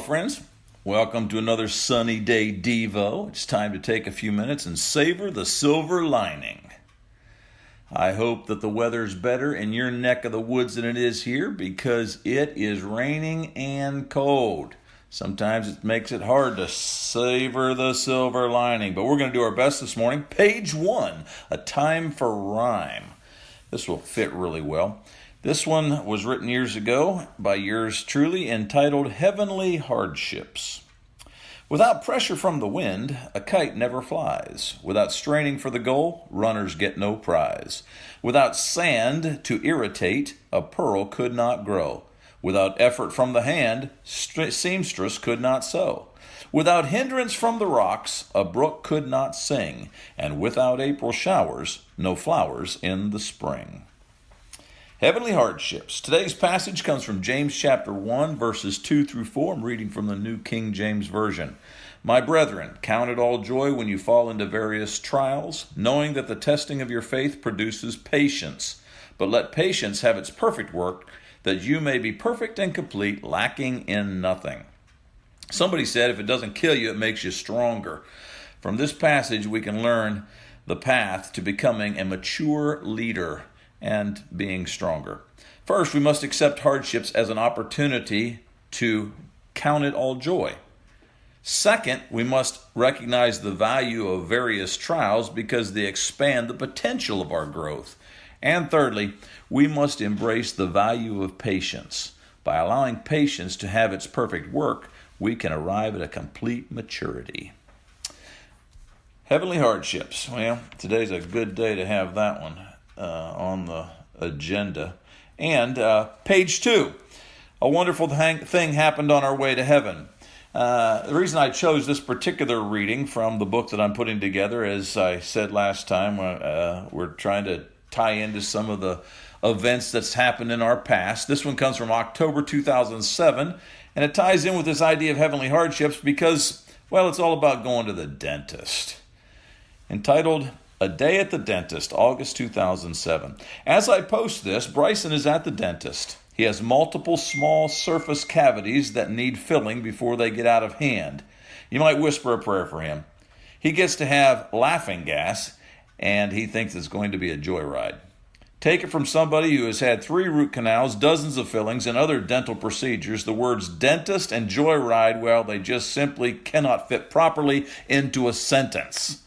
friends. Welcome to another sunny day Devo. It's time to take a few minutes and savor the silver lining. I hope that the weather's better in your neck of the woods than it is here because it is raining and cold. Sometimes it makes it hard to savor the silver lining, but we're going to do our best this morning. Page 1, A Time for Rhyme. This will fit really well. This one was written years ago by yours truly, entitled Heavenly Hardships. Without pressure from the wind, a kite never flies. Without straining for the goal, runners get no prize. Without sand to irritate, a pearl could not grow. Without effort from the hand, seamstress could not sew. Without hindrance from the rocks, a brook could not sing. And without April showers, no flowers in the spring. Heavenly Hardships. Today's passage comes from James chapter 1, verses 2 through 4. I'm reading from the New King James Version. My brethren, count it all joy when you fall into various trials, knowing that the testing of your faith produces patience. But let patience have its perfect work, that you may be perfect and complete, lacking in nothing. Somebody said if it doesn't kill you, it makes you stronger. From this passage, we can learn the path to becoming a mature leader and being stronger. First, we must accept hardships as an opportunity to count it all joy. Second, we must recognize the value of various trials because they expand the potential of our growth. And thirdly, we must embrace the value of patience. By allowing patience to have its perfect work, we can arrive at a complete maturity. Heavenly Hardships. Well, today's a good day to have that one on the agenda. And page 2, a wonderful thing happened on our way to heaven. The reason I chose this particular reading from the book that I'm putting together, as I said last time, we're trying to tie into some of the events that's happened in our past. This one comes from October 2007, and it ties in with this idea of heavenly hardships because, well, it's all about going to the dentist. Entitled A Day at the Dentist, August 2007. As I post this, Bryson is at the dentist. He has multiple small surface cavities that need filling before they get out of hand. You might whisper a prayer for him. He gets to have laughing gas, and he thinks it's going to be a joyride. Take it from somebody who has had 3 root canals, dozens of fillings, and other dental procedures. The words dentist and joyride, well, they just simply cannot fit properly into a sentence.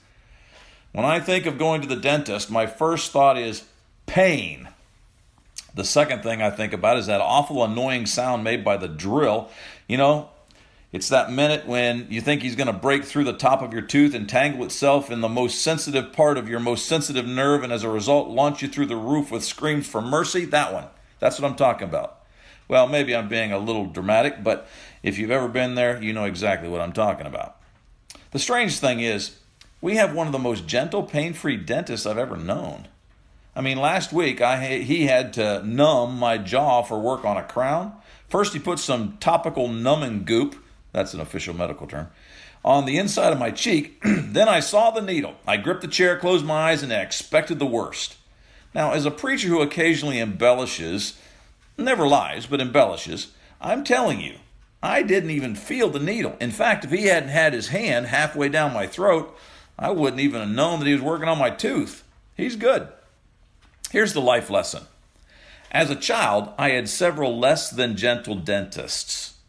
When I think of going to the dentist, my first thought is pain. The second thing I think about is that awful annoying sound made by the drill. You know, it's that minute when you think he's going to break through the top of your tooth and tangle itself in the most sensitive part of your most sensitive nerve, and as a result launch you through the roof with screams for mercy. That one. That's what I'm talking about. Well, maybe I'm being a little dramatic, but if you've ever been there, you know exactly what I'm talking about. The strange thing is, we have one of the most gentle, pain-free dentists I've ever known. I mean, last week he had to numb my jaw for work on a crown. First, he put some topical numbing goop, that's an official medical term, on the inside of my cheek. Then I saw the needle. I gripped the chair, closed my eyes, and I expected the worst. Now, as a preacher who occasionally embellishes, never lies, but embellishes, I'm telling you, I didn't even feel the needle. In fact, if he hadn't had his hand halfway down my throat, I wouldn't even have known that he was working on my tooth. He's good. Here's the life lesson. As a child, I had several less than gentle dentists.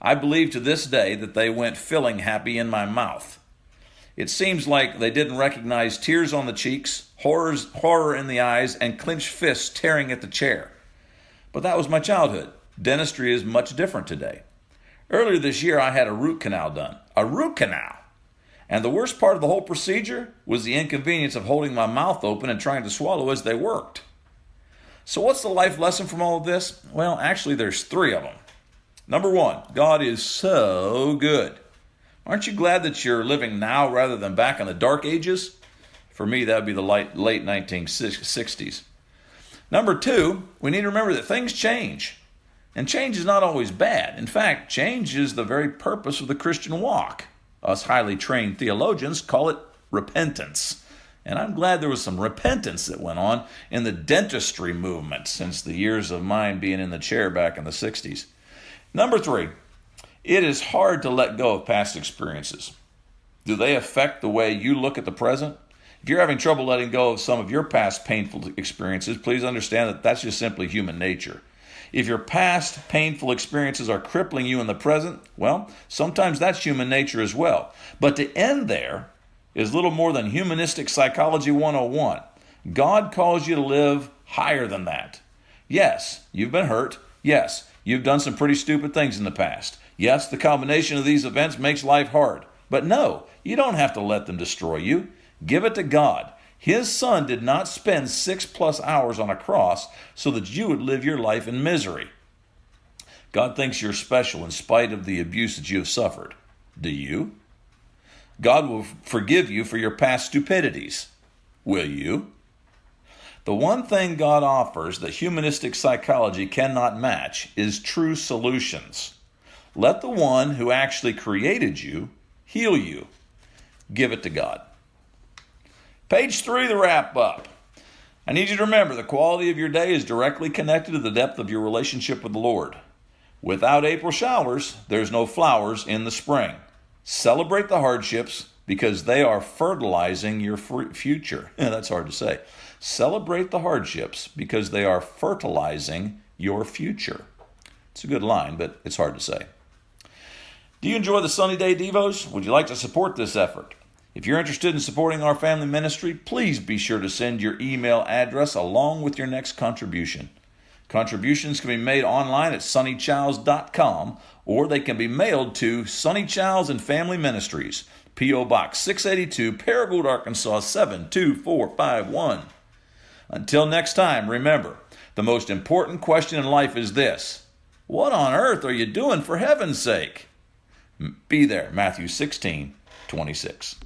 I believe to this day that they went filling happy in my mouth. It seems like they didn't recognize tears on the cheeks, horror in the eyes, and clenched fists tearing at the chair. But that was my childhood. Dentistry is much different today. Earlier this year, I had a root canal done. A root canal! And the worst part of the whole procedure was the inconvenience of holding my mouth open and trying to swallow as they worked. So what's the life lesson from all of this? Well, actually, there's 3 of them. Number 1, God is so good. Aren't you glad that you're living now rather than back in the dark ages? For me, that would be the late 1960s. Number 2, we need to remember that things change. And change is not always bad. In fact, change is the very purpose of the Christian walk. Us highly trained theologians call it repentance. And I'm glad there was some repentance that went on in the dentistry movement since the years of mine being in the chair back in the 60s. Number 3, It is hard to let go of past experiences. Do they affect the way you look at the present? If you're having trouble letting go of some of your past painful experiences, please understand that that's just simply human nature. If your past painful experiences are crippling you in the present, well, sometimes that's human nature as well. But to end there is little more than humanistic psychology 101. God calls you to live higher than that. Yes, you've been hurt. Yes, you've done some pretty stupid things in the past. Yes, the combination of these events makes life hard. But no, you don't have to let them destroy you. Give it to God. His Son did not spend 6+ hours on a cross so that you would live your life in misery. God thinks you're special in spite of the abuse that you have suffered. Do you? God will forgive you for your past stupidities. Will you? The one thing God offers that humanistic psychology cannot match is true solutions. Let the one who actually created you heal you. Give it to God. Page 3, the wrap up. I need you to remember the quality of your day is directly connected to the depth of your relationship with the Lord. Without April showers, there's no flowers in the spring. Celebrate the hardships because they are fertilizing your future. That's hard to say. Celebrate the hardships because they are fertilizing your future. It's a good line, but it's hard to say. Do you enjoy the Sunny Day Devos? Would you like to support this effort? If you're interested in supporting our family ministry, please be sure to send your email address along with your next contribution. Contributions can be made online at sonnychiles.com, or they can be mailed to Sonny Chiles and Family Ministries, P.O. Box 682, Paragould, Arkansas 72451. Until next time, remember, the most important question in life is this: what on earth are you doing for heaven's sake? Be there, Matthew 16:26.